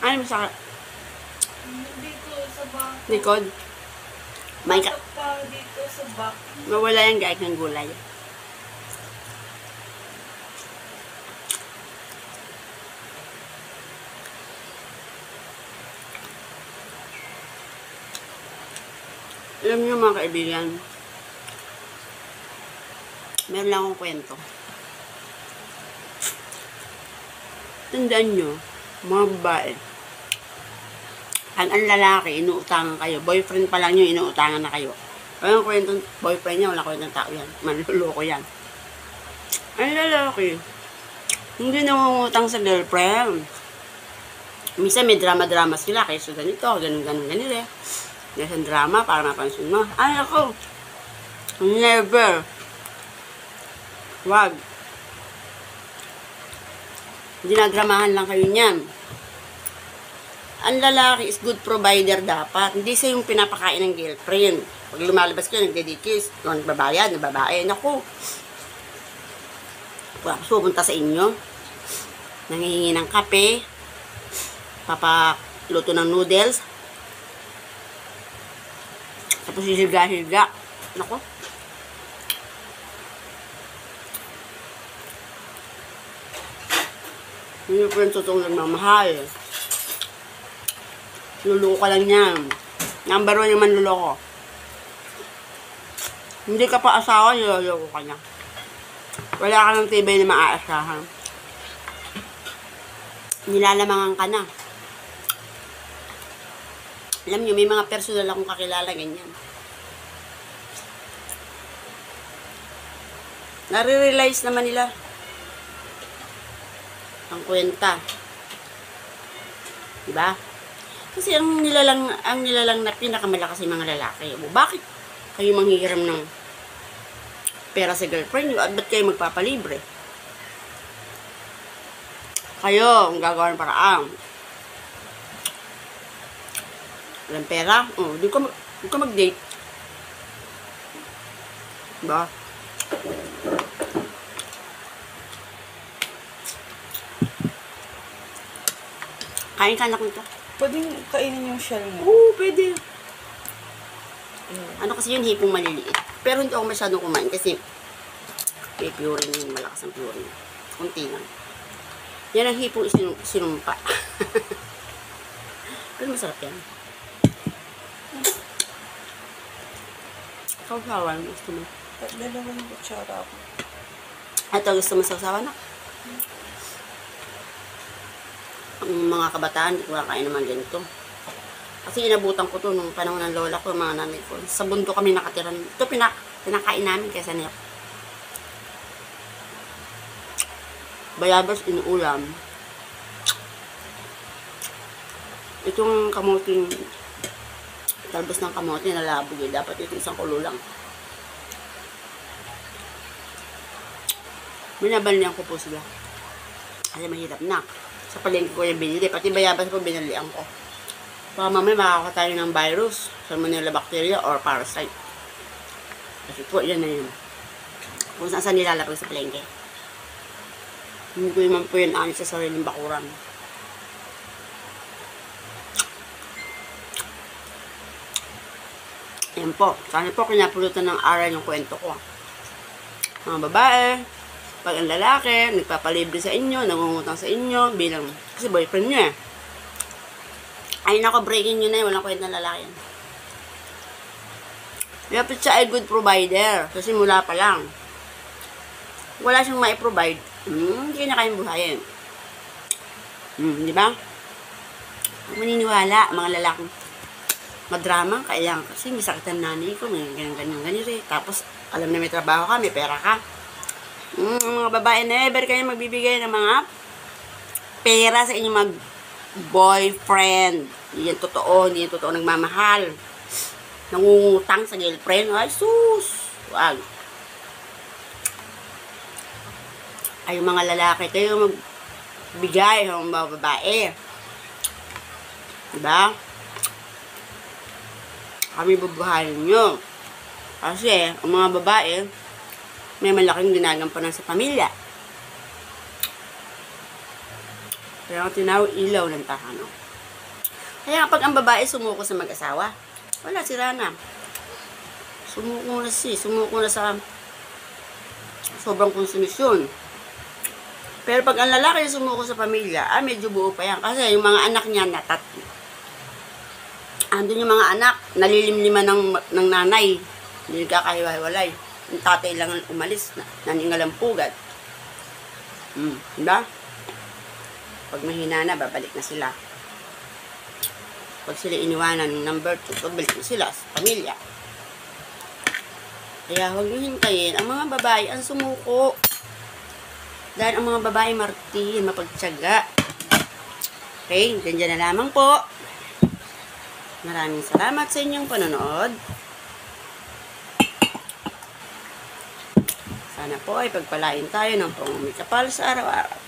Ano masakit? Dito sa back. Likod? May ka... Pa dito sa back. Mawala yung gait ng gulay. Alam niyo mga kaibigan, meron lang akong kwento. Tandaan nyo, mga babae, ang lalaki, inuutangan kayo. Boyfriend pa lang nyo, inuutangan na kayo. Walang kwentong boyfriend niya, walang kwentong tao yan. Manluloko yan. Ang lalaki, hindi nangungutang sa girlfriend. Minsan may drama-drama sila, kaya so ganito, ganun-ganun eh. Isang drama para mapansin mo. Ay, ako. Never. Wag. Dinadramahan lang kayo niyan. Ang lalaki is good provider dapat. Hindi siya yung pinapakain ng girlfriend. Pag lumalabas kayo, nagdedikis. Kung nagbabayad, na babae. Naku. Pupunta sa inyo. Nangihingi ng kape. Papaluto ng noodles. Tapos hihiga-higa. Naku. Hindi po yung totoong nagmamahal. Luloko ka lang yan. Number 1 yung manluloko. Hindi ka pa asawa, niloloko ka niya. Wala ka ng tibay na maaasahan. Nilalamangan ka na. Alam nyo, may mga personal akong kakilala ganyan. Nare-realize naman nila ang kwenta. Diba? Kasi ang nilalang na pinakamalakas yung mga lalaki. Bakit kayo manghihiram ng pera sa girlfriend nyo? At ba't kayo magpapalibre? Kayo, ang gagawa ng paraan. Walang pera? Oh, di ka mag-date. Diba? Kain ka na kunta. Pwede kainin yung shell mo. Oo, pwede. Ano kasi yun, hipong maliliit. Pero hindi ako masyadong kumain kasi may purine yung malakas ang purine. Kunti lang. Yan ang hipong sinumpa. Pero masarap yan. Kausawan, gusto mo. Dalawang kutsara ako. Ito, gusto mo sausawan na? Ang mga kabataan, hindi ko kain naman ganito. Kasi inabutan ko to nung panahon ng lola ko, mga nanay ko. Sa bundok kami nakatiran. Ito pinakain namin kaysa niya. Bayabas inuulam. Itong kamuting talbos ng kamote na labog eh. Dapat ito isang kulo lang. Binabalian ko po sila. Kasi mahirap na. Sa palengke ko yung binili. Pati bayabas ko binalian ko. Baka mamaya makakatayo ng virus, salmonella bacteria or parasite. Kasi po, yan na yun. Kung saan nilalapag sa palengke. Hindi ko naman po yun ani sa sariling bakuran. Yan po. Sana po kinapulutan ng aral yung kwento ko. Mga babae, pag ang lalaki, nagpapalibre sa inyo, nangungutang sa inyo, bilang, kasi boyfriend nyo eh. Ay nako, breaking nyo na yun, walang kwento ng lalaki yan. Dapat siya ay good provider, kasi mula pa lang. Wala siyang mai-provide, hindi na kayong buhayin. Di ba? Maniniwala, mga lalaki. Madrama, kailangan kasi may sakit ang nanay ko, may ganyan eh. Tapos, alam na may trabaho ka, may pera ka. Mga babae, never kayo magbibigay ng mga pera sa inyong mag-boyfriend. Hindi yan totoo, hindi yan totoo nagmamahal. Nangungutang sa girlfriend. Ay, sus! Wag. Ay, mga lalaki, kayo magbigay ng mga babae. Diba? Kami bubuhayin nyo. Kasi, ang mga babae, may malaking ginagampanan sa pamilya. Kaya ang tinawag ilaw ng tahanan. Kaya pag ang babae sumuko sa mag-asawa, wala, sira na. Sumuko na sa sobrang konsumisyon. Pero pag ang lalaki sumuko sa pamilya, medyo buo pa yan. Kasi yung mga anak niya andun yung mga anak, nalilimliman ng nanay. Hindi nagkakahiwa-hiwalay. Yung tatay lang ang umalis, naningal ang pugad. Diba? Pag mahina na, babalik na sila. Pag sila iniwanan ng number 2, babalik na sila sa pamilya. Kaya huwag nyo hintayin. Ang mga babae ang sumuko. Dahil ang mga babae martin, mapagtyaga. Okay, ganyan na lamang po. Maraming salamat sa inyong panonood. Sana po ay pagpalain tayo ng pangumikapal sa araw-araw.